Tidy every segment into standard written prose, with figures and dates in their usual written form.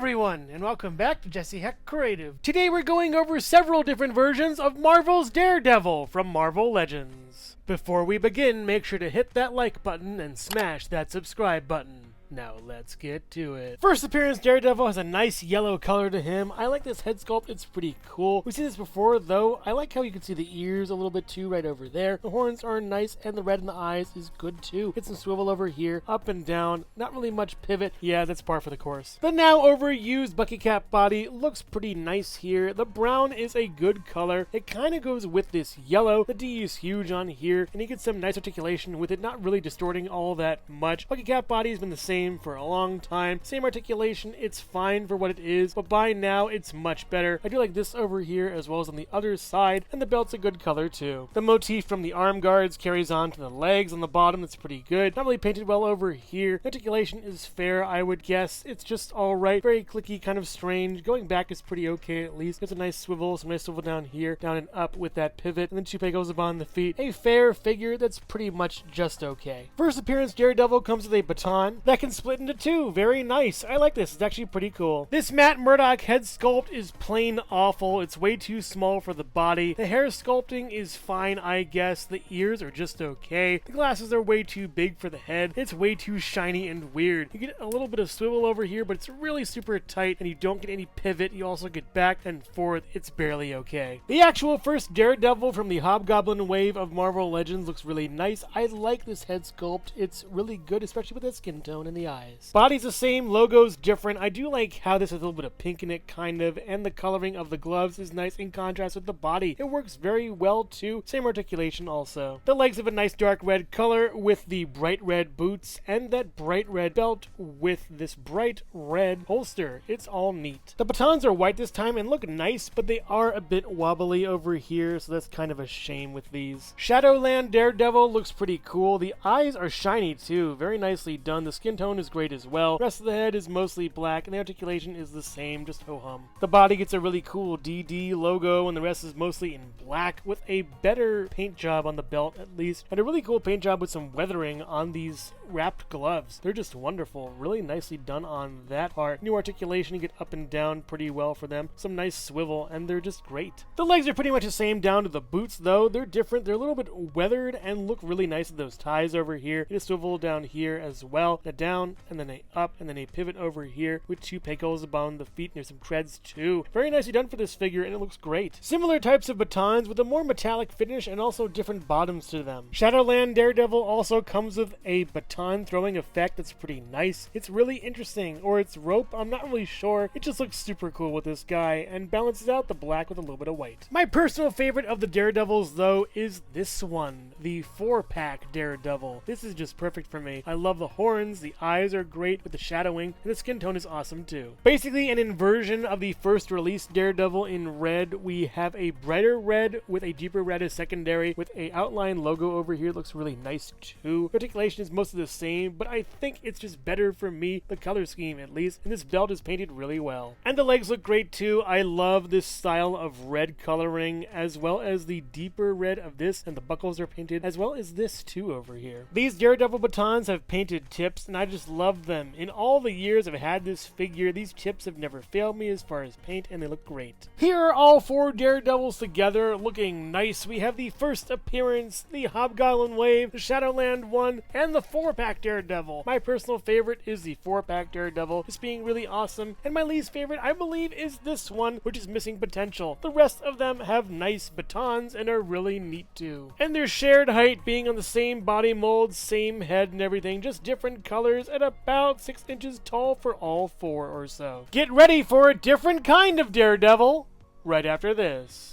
everyone, and welcome back to Jesse Hecht Creative. Today we're going over several different versions of Marvel's Daredevil from Marvel Legends. Before we begin, make sure to hit that like button and smash that subscribe button. Now let's get to it. First appearance, Daredevil has a nice yellow color to him. I like this head sculpt, it's pretty cool. We've seen this before though. I like how you can see the ears a little bit too right over there. The horns are nice and the red in the eyes is good too. Get some swivel over here, up and down, not really much pivot. Yeah, that's par for the course. The now overused Bucky Cap body looks pretty nice here. The brown is a good color. It kind of goes with this yellow. The D is huge on here and you get some nice articulation with it, not really distorting all that much. Bucky Cap body has been the same for a long time. Same articulation, it's fine for what it is, but by now it's much better. I do like this over here as well as on the other side, and the belt's a good color too. The motif from the arm guards carries on to the legs on the bottom. That's pretty good. Not really painted well over here. The articulation is fair, I would guess. It's just alright. Very clicky, kind of strange. Going back is pretty okay at least. Gets a nice swivel, some nice swivel down here, down and up with that pivot, and then Chupe goes upon the feet. A fair figure that's pretty much just okay. First appearance, Daredevil comes with a baton that can split into two. Very nice. I like this. It's actually pretty cool. This Matt Murdock head sculpt is plain awful. It's way too small for the body. The hair sculpting is fine, I guess. The ears are just okay. The glasses are way too big for the head. It's way too shiny and weird. You get a little bit of swivel over here, but it's really super tight and you don't get any pivot. You also get back and forth. It's barely okay. The actual first Daredevil from the Hobgoblin wave of Marvel Legends looks really nice. I like this head sculpt. It's really good, especially with that skin tone and the eyes. Body's the same, logo's different. I do like how this has a little bit of pink in it, kind of, and the coloring of the gloves is nice in contrast with the body. It works very well too. Same articulation also. The legs have a nice dark red color with the bright red boots and that bright red belt with this bright red holster. It's all neat. The batons are white this time and look nice, but they are a bit wobbly over here, so that's kind of a shame with these. Shadowland Daredevil looks pretty cool. The eyes are shiny too. Very nicely done. The skin tone is great as well. The rest of the head is mostly black and the articulation is the same, just ho-hum. The body gets a really cool DD logo and the rest is mostly in black with a better paint job on the belt at least, and a really cool paint job with some weathering on these wrapped gloves. They're just wonderful. Really nicely done on that part. New articulation, you get up and down pretty well for them. Some nice swivel and they're just great. The legs are pretty much the same down to the boots though. They're different. They're a little bit weathered and look really nice with those ties over here. Get a swivel down here as well. A down and then a up and then a pivot over here with two pecos above the feet. There's some treads too. Very nicely done for this figure and it looks great. Similar types of batons with a more metallic finish and also different bottoms to them. Shadowland Daredevil also comes with a baton throwing effect that's pretty nice. It's really interesting, or it's rope, I'm not really sure. It just looks super cool with this guy and balances out the black with a little bit of white. My personal favorite of the Daredevils though is this one, the 4-pack Daredevil. This is just perfect for me. I love the horns, the eyes are great with the shadowing, and the skin tone is awesome too. Basically an inversion of the first release Daredevil in red. We have a brighter red with a deeper red as secondary with a outline logo over here. It looks really nice too. Articulation is mostly the same, but I think it's just better for me, the color scheme at least, and this belt is painted really well. And the legs look great too. I love this style of red coloring as well as the deeper red of this, and the buckles are painted as well as this too over here. These Daredevil batons have painted tips and I just love them. In all the years I've had this figure, these tips have never failed me as far as paint and they look great. Here are all 4 Daredevils together looking nice. We have the first appearance, the Hobgoblin wave, the Shadowland one, and the 4-pack Daredevil. My personal favorite is the 4-pack Daredevil, just being really awesome, and my least favorite I believe is this one, which is missing potential. The rest of them have nice batons and are really neat too. And their shared height being on the same body mold, same head and everything, just different colors at about 6 inches tall for all 4 or so. Get ready for a different kind of Daredevil right after this.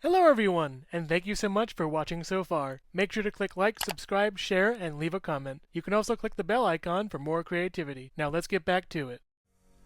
Hello everyone, and thank you so much for watching so far. Make sure to click like, subscribe, share, and leave a comment. You can also click the bell icon for more creativity. Now let's get back to it.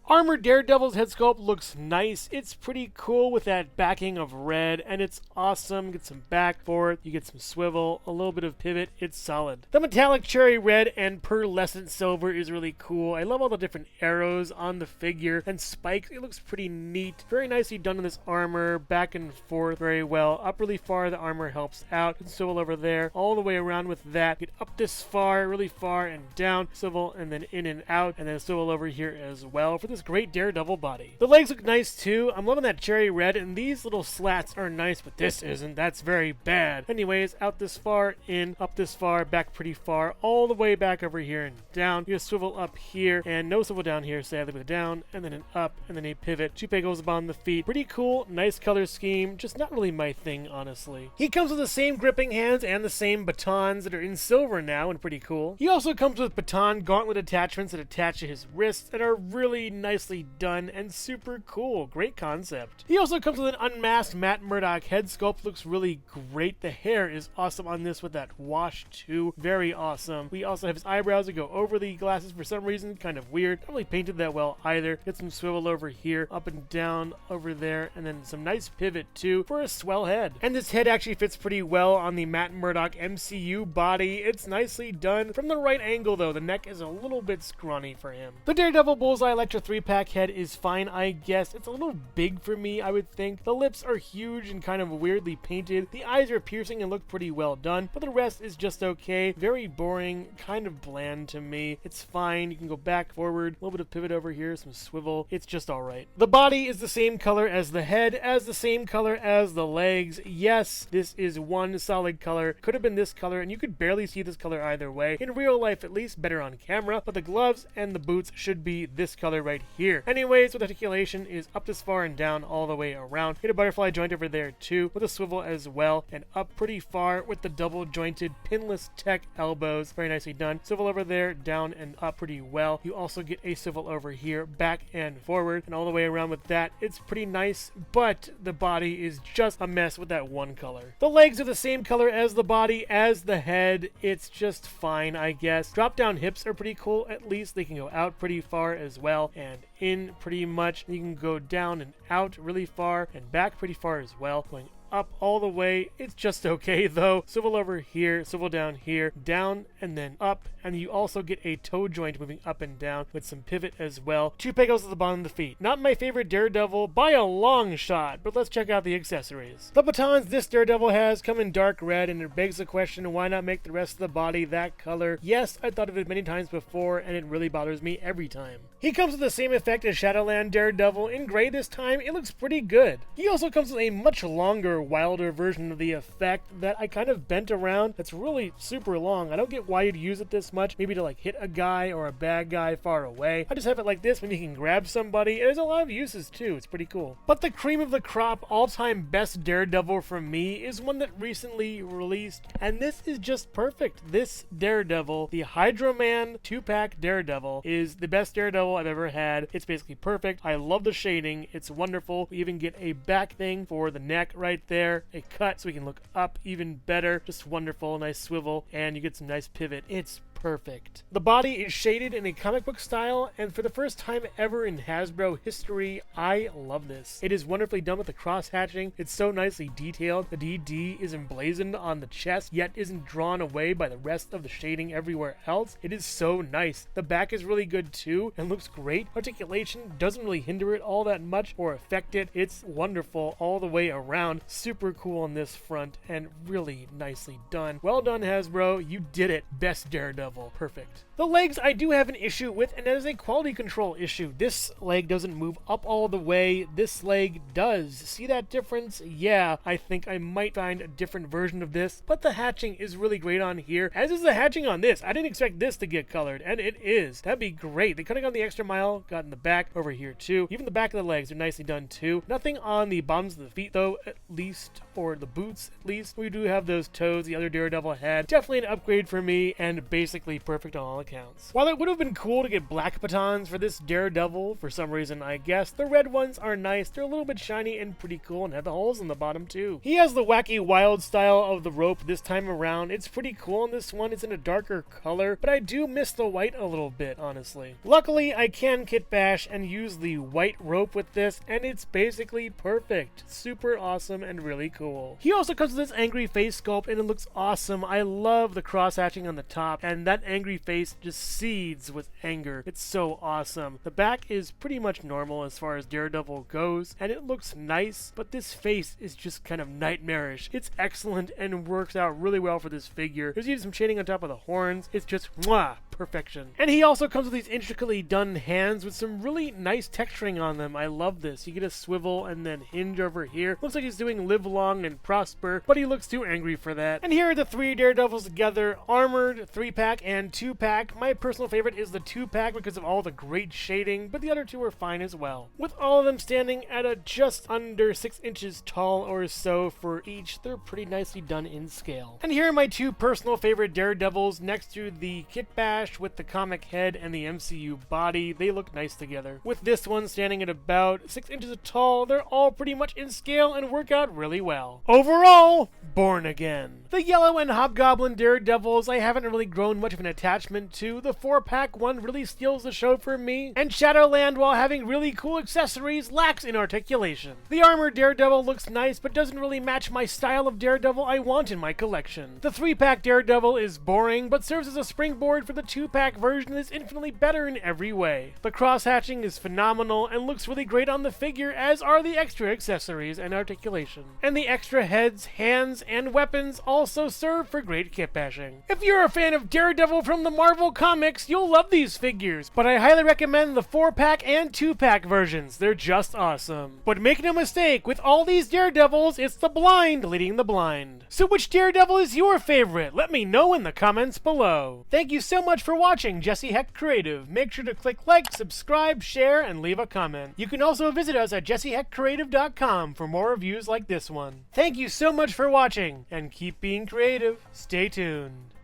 Armored Daredevil's head sculpt looks nice. It's pretty cool with that backing of red, and it's awesome. Get some back for it, you get some swivel, a little bit of pivot, it's solid. The metallic cherry red and pearlescent silver is really cool. I love all the different arrows on the figure and spikes. It looks pretty neat. Very nicely done in this armor, back and forth very well. Up really far, the armor helps out. You can swivel over there, all the way around with that. Get up this far, really far, and down, swivel, and then in and out, and then swivel over here as well. For the this great Daredevil body. The legs look nice too. I'm loving that cherry red, and these little slats are nice, but this isn't. That's very bad. Anyways, out this far, in, up this far, back pretty far, all the way back over here and down. You swivel up here, and no swivel down here, sadly, with a down, and then an up, and then a pivot. Toupee goes upon the feet. Pretty cool, nice color scheme, just not really my thing, honestly. He comes with the same gripping hands and the same batons that are in silver now, and pretty cool. He also comes with baton gauntlet attachments that attach to his wrists and are really nicely done and super cool. Great concept. He also comes with an unmasked Matt Murdock head sculpt. Looks really great. The hair is awesome on this with that wash too. Very awesome. We also have his eyebrows that go over the glasses for some reason. Kind of weird. Not really painted that well either. Get some swivel over here, up and down over there, and then some nice pivot too for a swell head. And this head actually fits pretty well on the Matt Murdock MCU body. It's nicely done. From the right angle though, the neck is a little bit scrawny for him. The Daredevil Bullseye Electra 3-pack head is fine, I guess. It's a little big for me, I would think. The lips are huge and kind of weirdly painted. The eyes are piercing and look pretty well done, but the rest is just okay. Very boring, kind of bland to me. It's fine. You can go back, forward, a little bit of pivot over here, some swivel. It's just alright. The body is the same color as the head, as the same color as the legs. Yes, this is one solid color. Could have been this color, and you could barely see this color either way. In real life, at least, better on camera, but the gloves and the boots should be this color right here. Anyways, with articulation is up this far and down all the way around. Hit a butterfly joint over there too, with a swivel as well, and up pretty far with the double jointed pinless tech elbows. Very nicely done. Swivel over there, down and up pretty well. You also get a swivel over here, back and forward, and all the way around with that. It's pretty nice, but the body is just a mess with that one color. The legs are the same color as the body, as the head. It's just fine, I guess. Drop down hips are pretty cool. At least they can go out pretty far as well, and in pretty much. You can go down and out really far, and back pretty far as well. Going up all the way, it's just okay though. Swivel over here, swivel down here, down and then up, and you also get a toe joint moving up and down with some pivot as well. Toupee goes to the bottom of the feet. Not my favorite Daredevil by a long shot, but let's check out the accessories. The batons this Daredevil has come in dark red, and it begs the question, why not make the rest of the body that color? Yes, I thought of it many times before, and it really bothers me every time. He comes with the same effect as Shadowland Daredevil. In gray this time, it looks pretty good. He also comes with a much longer, wilder version of the effect that I kind of bent around. That's really super long. I don't get why you'd use it this much. Maybe to like hit a guy or a bad guy far away. I just have it like this when you can grab somebody. There's a lot of uses too. It's pretty cool. But the cream of the crop, all-time best Daredevil from me is one that recently released, and this is just perfect. This Daredevil, the Hydro Man 2-pack Daredevil, is the best Daredevil I've ever had. It's basically perfect. I love the shading. It's wonderful. We even get a back thing for the neck right there, a cut so we can look up even better. Just wonderful. Nice swivel, and you get some nice pivot. It's perfect. The body is shaded in a comic book style, and for the first time ever in Hasbro history, I love this. It is wonderfully done with the cross hatching. It's so nicely detailed. The DD is emblazoned on the chest, yet isn't drawn away by the rest of the shading everywhere else. It is so nice. The back is really good too, and looks great. Articulation doesn't really hinder it all that much or affect it. It's wonderful all the way around. Super cool on this front, and really nicely done. Well done, Hasbro. You did it. Best Daredevil. Perfect. The legs I do have an issue with, and that is a quality control issue. This leg doesn't move up all the way. This leg does. See that difference? Yeah, I think I might find a different version of this, but the hatching is really great on here, as is the hatching on this. I didn't expect this to get colored, and it is. That'd be great. They could have gone the extra mile, got in the back over here too. Even the back of the legs are nicely done too. Nothing on the bottoms of the feet though, at least, or the boots at least. We do have those toes the other Daredevil had. Definitely an upgrade for me, and basically perfect on all accounts. While it would have been cool to get black batons for this Daredevil, for some reason I guess, the red ones are nice. They're a little bit shiny and pretty cool, and have the holes in the bottom too. He has the wacky wild style of the rope this time around. It's pretty cool on this one. It's in a darker color, but I do miss the white a little bit, honestly. Luckily, I can kit bash and use the white rope with this, and it's basically perfect. Super awesome and really cool. He also comes with this angry face sculpt, and it looks awesome. I love the cross hatching on the top, and that angry face just seethes with anger. It's so awesome. The back is pretty much normal as far as Daredevil goes, and it looks nice, but this face is just kind of nightmarish. It's excellent and works out really well for this figure. There's even some shading on top of the horns. It's just mwah, perfection. And he also comes with these intricately done hands with some really nice texturing on them. I love this. You get a swivel and then hinge over here. Looks like he's doing live long and prosper, but he looks too angry for that. And here are the 3 Daredevils together, armored, 3-pack and 2-pack. My personal favorite is the 2-pack because of all the great shading, but the other 2 are fine as well. With all of them standing at a just under 6 inches tall or so for each, they're pretty nicely done in scale. And here are my 2 personal favorite Daredevils next to the Kit Bash with the comic head and the MCU body. They look nice together. With this one standing at about 6 inches tall, they're all pretty much in scale and work out really well. Overall, born again. The yellow and hobgoblin Daredevils I haven't really grown much of an attachment to. The 4-pack one really steals the show for me, and Shadowland, while having really cool accessories, lacks in articulation. The armored Daredevil looks nice, but doesn't really match my style of Daredevil I want in my collection. The 3-pack Daredevil is boring, but serves as a springboard for the 2-pack version that is infinitely better in every way. The cross-hatching is phenomenal and looks really great on the figure, as are the extra accessories and articulation. And the extra heads, hands, and weapons also serve for great kit bashing. If you're a fan of Daredevil from the Marvel Comics, you'll love these figures, but I highly recommend the 4-pack and 2-pack versions. They're just awesome. But make no mistake, with all these Daredevils, it's the blind leading the blind. So which Daredevil is your favorite? Let me know in the comments below. Thank you so much for watching Jesse Hecht Creative. Make sure to click like, subscribe, share, and leave a comment. You can also visit us at jessehechtcreative.com for more reviews like this one. Thank you so much for watching, and keep being creative. Stay tuned.